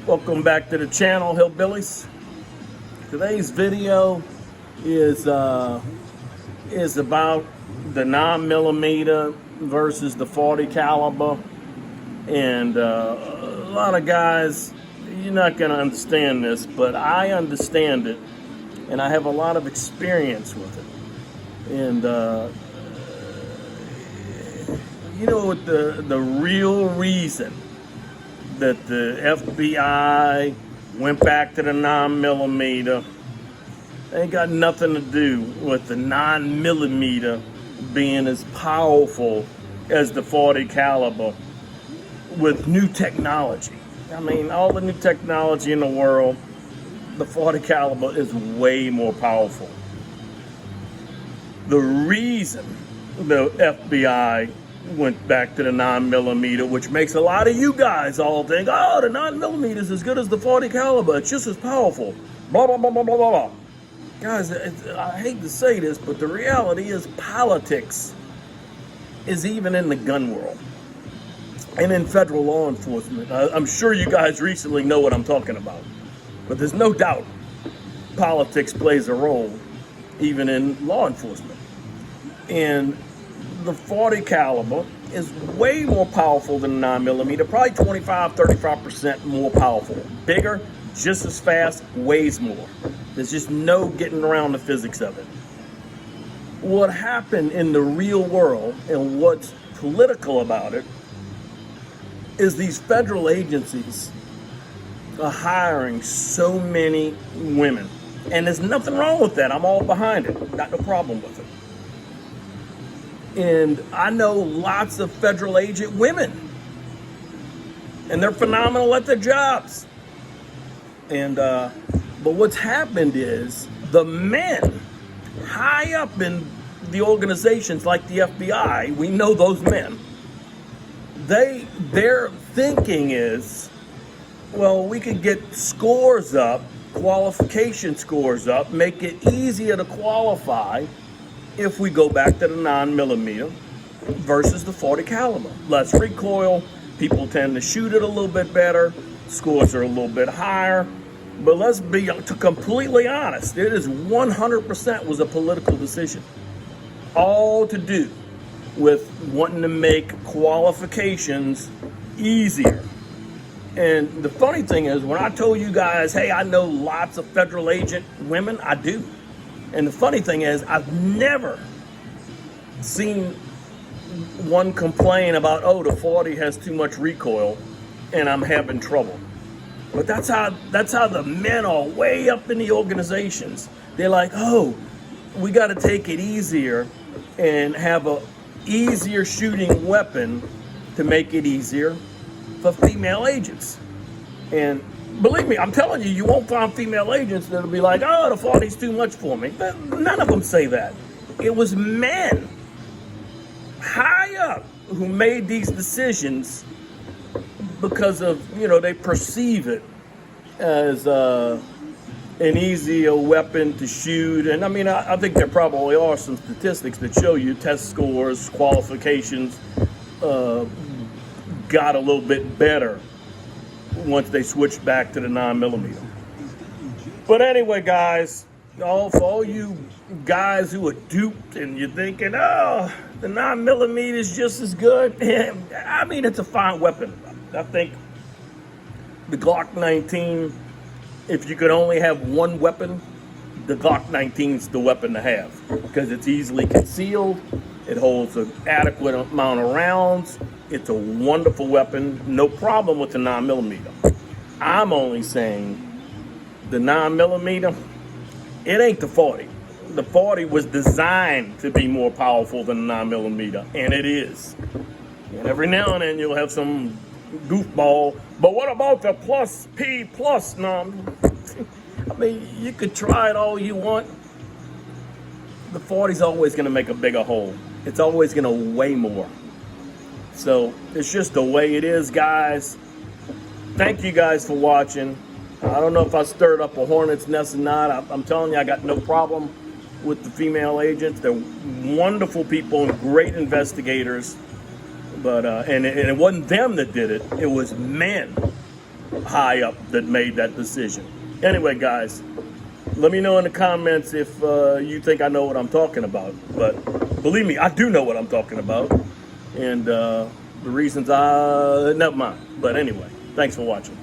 Welcome back to the channel, Hillbillies. Today's video is about the 9mm versus the 40 caliber, and a lot of guys, you're not going to understand this, but I understand it, and I have a lot of experience with it. And you know what the real reason that the FBI went back to the 9mm ain't got nothing to do with the 9mm being as powerful as the 40 caliber with new technology. I mean, all the new technology in the world, the 40 caliber is way more powerful. The reason the FBI went back to the 9mm, which makes a lot of you guys all think, oh, the 9mm is as good as the 40 caliber, it's just as powerful, blah, blah, blah, blah, blah, blah. Guys, I hate to say this, but the reality is politics is even in the gun world and in federal law enforcement. I'm sure you guys recently know what I'm talking about, but there's no doubt politics plays a role even in law enforcement. And the 40 caliber is way more powerful than the 9mm, probably 25-35% more powerful. Bigger, just as fast, weighs more. There's just no getting around the physics of it. What happened in the real world and what's political about it is these federal agencies are hiring so many women. And there's nothing wrong with that. I'm all behind it. Got no problem with it. And I know lots of federal agent women, and they're phenomenal at their jobs. And but what's happened is the men high up in the organizations like the FBI, we know those men, their thinking is, well, we could get scores up, qualification scores up, make it easier to qualify if we go back to the 9mm versus the 40 caliber. Less recoil, people tend to shoot it a little bit better, scores are a little bit higher. But let's be completely honest, it is 100% was a political decision. All to do with wanting to make qualifications easier. And the funny thing is, when I told you guys, hey, I know lots of federal agent women, I do. And the funny thing is, I've never seen one complain about, oh, the 40 has too much recoil and I'm having trouble. But that's how the men are way up in the organizations. They're like, oh, we got to take it easier and have a easier shooting weapon to make it easier for female agents. And believe me, I'm telling you, you won't find female agents that'll be like, oh, the 40's too much for me. None of them say that. It was men high up who made these decisions because of, they perceive it as an easier weapon to shoot. And I mean, I think there probably are some statistics that show you test scores, qualifications got a little bit better once they switched back to the 9mm. But anyway, guys, for all you guys who are duped and you're thinking, oh, the 9mm is just as good. I mean, it's a fine weapon. I think the Glock 19, if you could only have one weapon, the Glock 19 is the weapon to have because it's easily concealed. It holds an adequate amount of rounds. It's a wonderful weapon. No problem with the 9mm. I'm only saying the 9mm, it ain't the 40. The 40 was designed to be more powerful than the 9mm, and it is. And every now and then you'll have some goofball, but what about the plus P plus? No, I mean, you could try it all you want. The 40's always going to make a bigger hole. It's always going to weigh more. So it's just the way it is, guys. Thank you guys for watching. I don't know if I stirred up a hornet's nest or not. I'm telling you, I got no problem with the female agents. They're wonderful people and great investigators. But and it wasn't them that did it. It was men high up that made that decision. Anyway, guys, let me know in the comments if you think I know what I'm talking about. But believe me, I do know what I'm talking about. And the reasons never mind. But anyway, thanks for watching.